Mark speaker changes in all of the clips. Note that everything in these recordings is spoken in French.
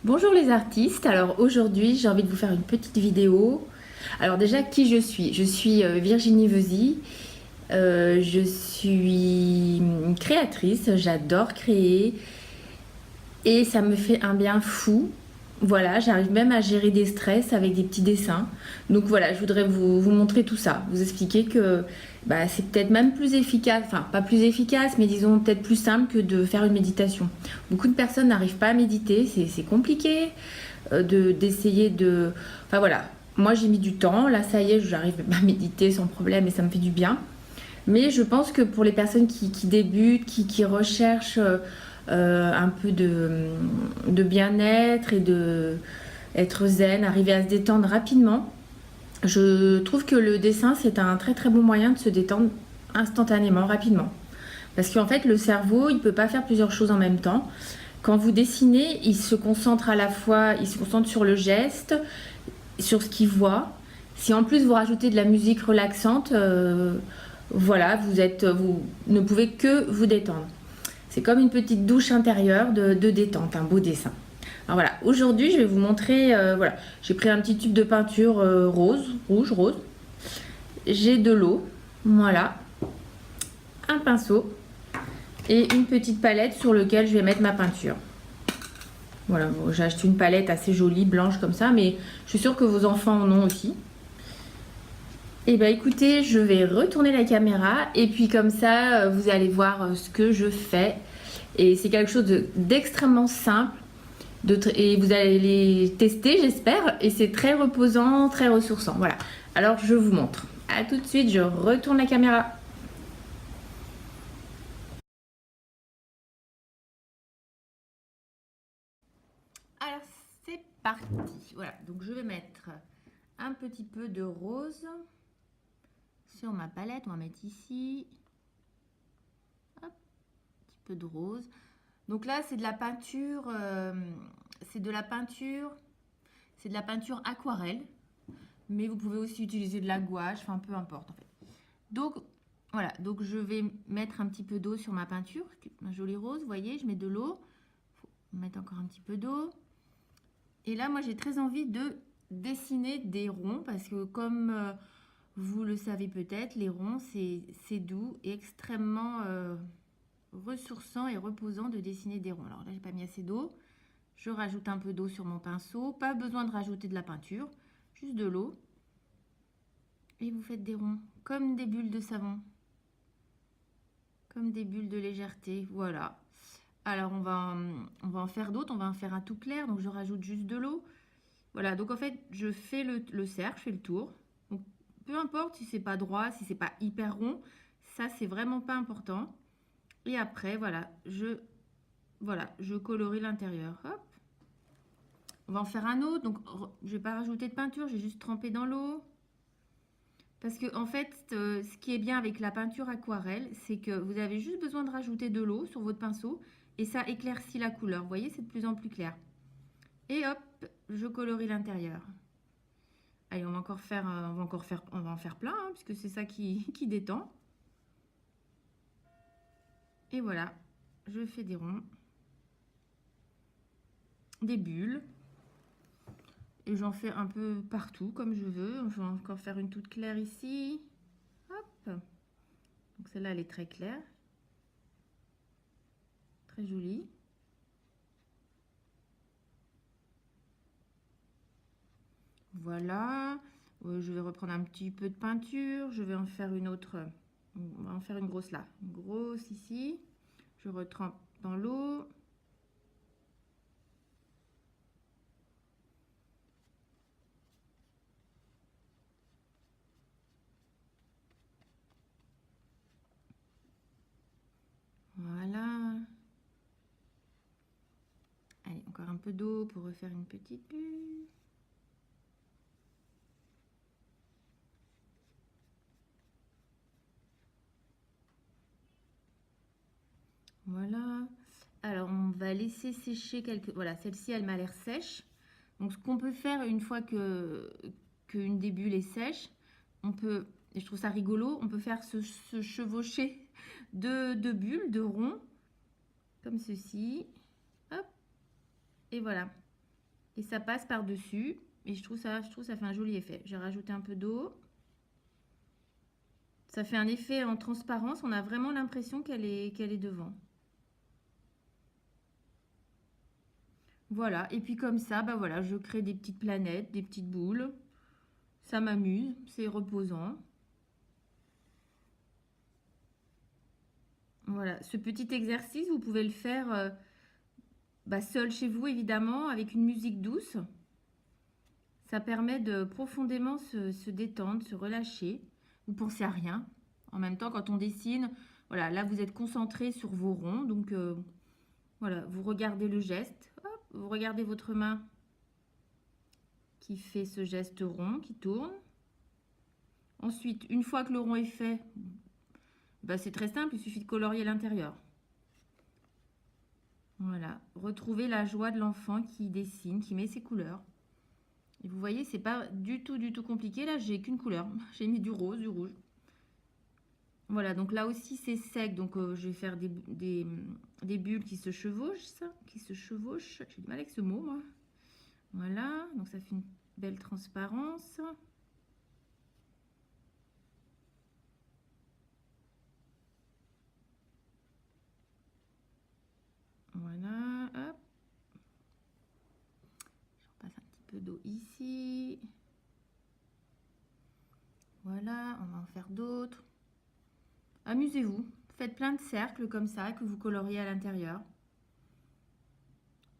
Speaker 1: Bonjour les artistes, alors aujourd'hui j'ai envie de vous faire une petite vidéo. Alors déjà qui je suis? Je suis Virginie Vezy, je suis créatrice, j'adore créer et ça me fait un bien fou. Voilà, j'arrive même à gérer des stress avec des petits dessins. Donc voilà, je voudrais vous montrer tout ça, vous expliquer que c'est peut-être même plus efficace, enfin pas plus efficace, mais disons peut-être plus simple que de faire une méditation. Beaucoup de personnes n'arrivent pas à méditer, c'est compliqué d'essayer de... Enfin voilà, moi j'ai mis du temps, là ça y est, j'arrive à méditer sans problème et ça me fait du bien. Mais je pense que pour les personnes qui débutent, qui recherchent un peu de bien-être et de être zen, arriver à se détendre rapidement, je trouve que le dessin c'est un très très bon moyen de se détendre instantanément, rapidement. Parce qu'en fait le cerveau il ne peut pas faire plusieurs choses en même temps. Quand vous dessinez, il se concentre à la fois, il se concentre sur le geste, sur ce qu'il voit. Si en plus vous rajoutez de la musique relaxante, voilà, vous ne pouvez que vous détendre. C'est comme une petite douche intérieure de détente, un beau dessin. Alors voilà, aujourd'hui je vais vous montrer, voilà, j'ai pris un petit tube de peinture rouge, rose. J'ai de l'eau, voilà, un pinceau et une petite palette sur laquelle je vais mettre ma peinture. Voilà, bon, j'ai acheté une palette assez jolie, blanche comme ça, mais je suis sûre que vos enfants en ont aussi. Et bah écoutez, je vais retourner la caméra et puis comme ça, vous allez voir ce que je fais. Et c'est quelque chose d'extrêmement simple et vous allez les tester, j'espère. Et c'est très reposant, très ressourçant. Voilà, alors je vous montre. A tout de suite, je retourne la caméra. Alors c'est parti. Voilà, donc je vais mettre un petit peu de rose sur ma palette. On va mettre ici. Hop, un petit peu de rose. Donc là, c'est de la peinture, c'est de la peinture, c'est de la peinture aquarelle. Mais vous pouvez aussi utiliser de la gouache, enfin peu importe en fait. Donc voilà, donc je vais mettre un petit peu d'eau sur ma peinture, un joli rose, vous voyez, je mets de l'eau. Il faut mettre encore un petit peu d'eau. Et là, moi, j'ai très envie de dessiner des ronds parce que comme vous le savez peut-être, les ronds, c'est doux et extrêmement ressourçant et reposant de dessiner des ronds. Alors là, j'ai pas mis assez d'eau. Je rajoute un peu d'eau sur mon pinceau. Pas besoin de rajouter de la peinture, juste de l'eau. Et vous faites des ronds, comme des bulles de savon. Comme des bulles de légèreté, voilà. Alors on va en faire d'autres, on va en faire un tout clair, donc je rajoute juste de l'eau. Voilà, donc en fait, je fais le cercle, je fais le tour. Donc, peu importe si c'est pas droit, si c'est pas hyper rond, ça c'est vraiment pas important. Et après, voilà, je colorie l'intérieur. Hop. On va en faire un autre. Donc, je vais pas rajouter de peinture, j'ai juste trempé dans l'eau. Parce que en fait, ce qui est bien avec la peinture aquarelle, c'est que vous avez juste besoin de rajouter de l'eau sur votre pinceau et ça éclaircit la couleur. Vous voyez, c'est de plus en plus clair. Et hop, je colorie l'intérieur. Allez, on va en faire plein, hein, puisque c'est ça qui détend. Et voilà, je fais des ronds, des bulles. Et j'en fais un peu partout, comme je veux. Je vais encore faire une toute claire ici. Hop. Donc celle-là, elle est très claire. Très jolie. Voilà. Je vais reprendre un petit peu de peinture. Je vais en faire une autre. On va en faire une grosse là. Une grosse ici. Je retrempe dans l'eau. Voilà. Allez, encore un peu d'eau pour refaire une petite bulle. Voilà. Alors, on va laisser sécher quelques... Voilà, celle-ci, elle m'a l'air sèche. Donc, ce qu'on peut faire une fois qu'une des bulles est sèche, on peut, et je trouve ça rigolo, on peut faire se chevaucher de bulles, de ronds, comme ceci. Hop, et voilà. et ça passe par-dessus. Et je trouve ça fait un joli effet. J'ai rajouté un peu d'eau. Ça fait un effet en transparence. On a vraiment l'impression qu'elle est devant. Voilà. Et puis comme ça, bah voilà, je crée des petites planètes, des petites boules. Ça m'amuse, c'est reposant. Voilà. Ce petit exercice, vous pouvez le faire seul chez vous, évidemment, avec une musique douce. Ça permet de profondément se détendre, se relâcher. Vous pensez à rien. En même temps, quand on dessine, voilà, là vous êtes concentré sur vos ronds. Donc voilà, vous regardez le geste. Hop, vous regardez votre main qui fait ce geste rond, qui tourne. Ensuite, une fois que le rond est fait, bah, c'est très simple, il suffit de colorier l'intérieur. Voilà, retrouvez la joie de l'enfant qui dessine, qui met ses couleurs. Et vous voyez, c'est pas du tout compliqué. Là, j'ai qu'une couleur. J'ai mis du rose, du rouge. Voilà, donc là aussi c'est sec, donc je vais faire des bulles qui se chevauchent, J'ai du mal avec ce mot, moi. Voilà, donc ça fait une belle transparence. Voilà, hop. Je repasse un petit peu d'eau ici. Voilà, on va en faire d'autres. Amusez-vous, faites plein de cercles comme ça que vous coloriez à l'intérieur.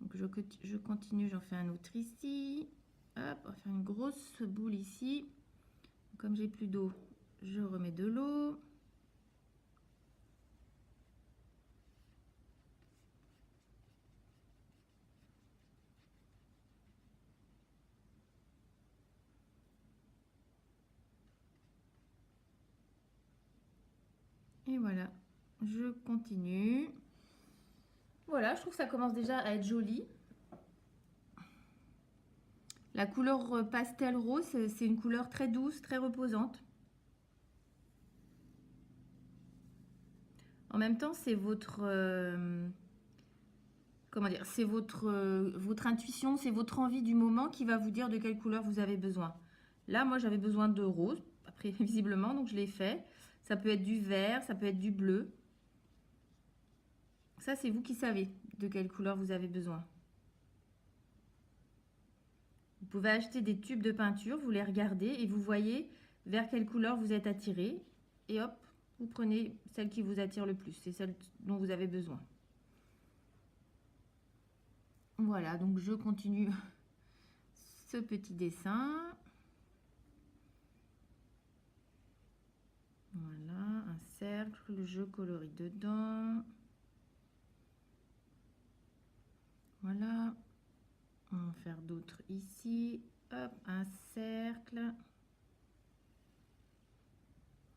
Speaker 1: Donc je continue, j'en fais un autre ici. Hop, on va faire une grosse boule ici. Comme j'ai plus d'eau, je remets de l'eau. Et voilà, je continue. Voilà, je trouve que ça commence déjà à être joli. La couleur pastel rose, c'est une couleur très douce, très reposante. En même temps, c'est votre... comment dire? C'est votre intuition, c'est votre envie du moment qui va vous dire de quelle couleur vous avez besoin. Là, moi, j'avais besoin de rose, après, visiblement, donc je l'ai fait. Ça peut être du vert, ça peut être du bleu. Ça, c'est vous qui savez de quelle couleur vous avez besoin. Vous pouvez acheter des tubes de peinture, vous les regardez et vous voyez vers quelle couleur vous êtes attiré. Et hop, vous prenez celle qui vous attire le plus. C'est celle dont vous avez besoin. Voilà, donc je continue ce petit dessin. Voilà, un cercle, je colorie dedans. Voilà, on va en faire d'autres ici. Hop, un cercle.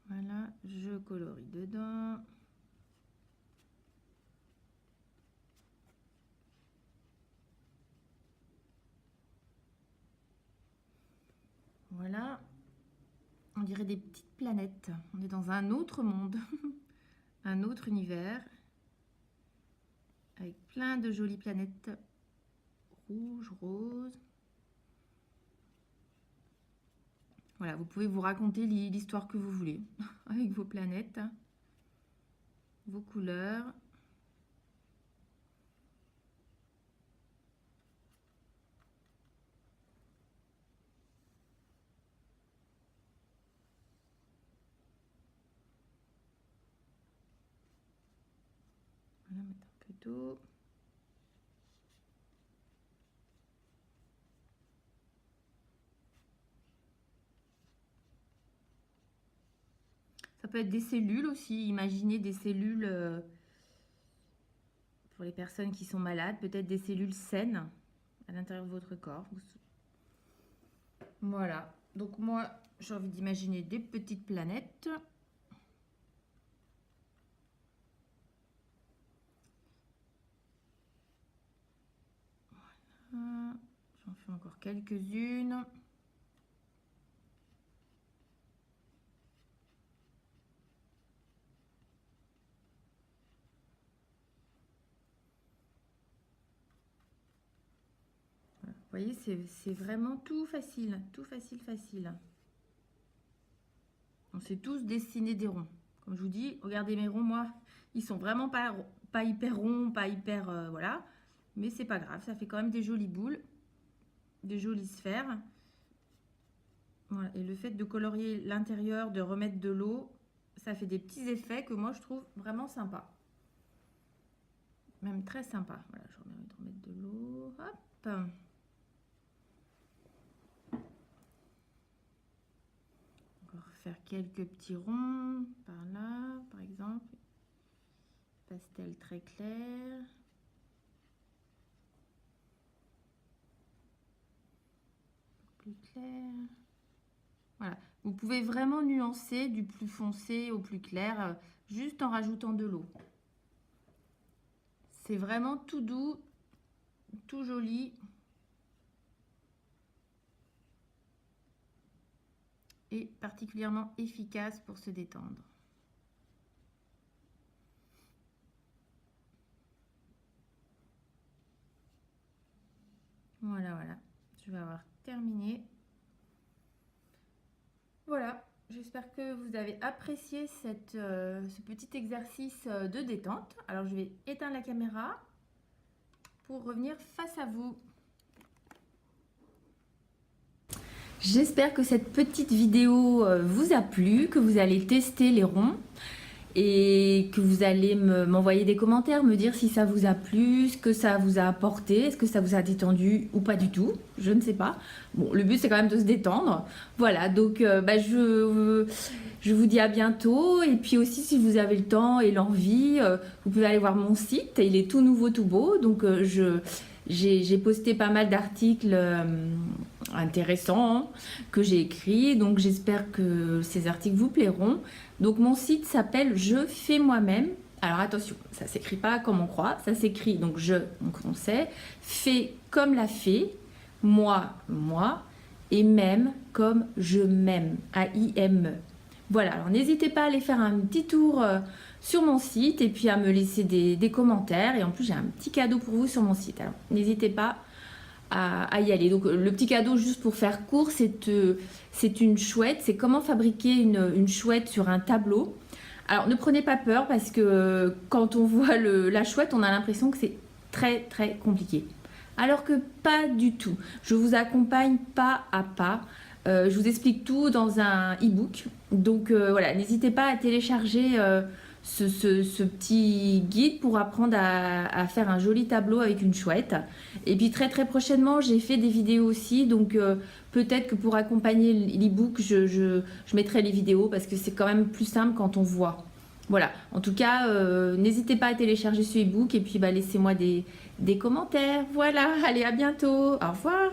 Speaker 1: Voilà, je colorie dedans. Voilà, on dirait des petites planètes. On est dans un autre monde, un autre univers, avec plein de jolies planètes rouges, roses. Voilà, vous pouvez vous raconter l'histoire que vous voulez, avec vos planètes, vos couleurs. Voilà, mettre un peu d'eau. Ça peut être des cellules aussi. Imaginez des cellules pour les personnes qui sont malades, peut-être des cellules saines à l'intérieur de votre corps. Voilà. Donc moi, j'ai envie d'imaginer des petites planètes. Voilà. J'en fais encore quelques-unes. voyez, c'est vraiment tout facile, facile. On sait tous dessiner des ronds. Comme je vous dis, regardez mes ronds, moi, ils sont vraiment pas hyper ronds, pas hyper... voilà. Mais c'est pas grave, ça fait quand même des jolies boules, des jolies sphères. Voilà. Et le fait de colorier l'intérieur, de remettre de l'eau, ça fait des petits effets que moi, je trouve vraiment sympa. Même très sympa. Voilà, je remets de remettre de l'eau. Hop. On va refaire quelques petits ronds par là, par exemple. Pastel très clair. Plus clair. Voilà. Vous pouvez vraiment nuancer du plus foncé au plus clair, juste en rajoutant de l'eau. C'est vraiment tout doux, tout joli. Et particulièrement efficace pour se détendre. Voilà, voilà. Je vais avoir terminé. Voilà, j'espère que vous avez apprécié ce petit exercice de détente. Alors, je vais éteindre la caméra pour revenir face à vous. J'espère que cette petite vidéo vous a plu, que vous allez tester les ronds et que vous allez m'envoyer des commentaires, me dire si ça vous a plu, ce que ça vous a apporté, est-ce que ça vous a détendu ou pas du tout, je ne sais pas. Bon, le but c'est quand même de se détendre. Voilà, donc je vous dis à bientôt. Et puis aussi, si vous avez le temps et l'envie, vous pouvez aller voir mon site, il est tout nouveau, tout beau. Donc j'ai posté pas mal d'articles intéressants que j'ai écrits, donc j'espère que ces articles vous plairont. Donc mon site s'appelle Je fais moi-même. Alors attention, ça s'écrit pas comme on croit, ça s'écrit donc je, donc on sait, fait comme la fée, moi, et même comme je m'aime, A-I-M-E. Voilà, alors n'hésitez pas à aller faire un petit tour sur mon site et puis à me laisser des commentaires. Et en plus, j'ai un petit cadeau pour vous sur mon site. Alors n'hésitez pas à y aller. Donc le petit cadeau, juste pour faire court, c'est une chouette. C'est comment fabriquer une chouette sur un tableau. Alors ne prenez pas peur parce que quand on voit la chouette, on a l'impression que c'est très très compliqué. Alors que pas du tout. Je vous accompagne pas à pas. Je vous explique tout dans un e-book. Donc voilà, n'hésitez pas à télécharger ce petit guide pour apprendre à faire un joli tableau avec une chouette. Et puis très très prochainement, j'ai fait des vidéos aussi. Donc peut-être que pour accompagner l'e-book, je mettrai les vidéos parce que c'est quand même plus simple quand on voit. Voilà, en tout cas, n'hésitez pas à télécharger ce e-book et puis laissez-moi des commentaires. Voilà, allez, à bientôt. Au revoir.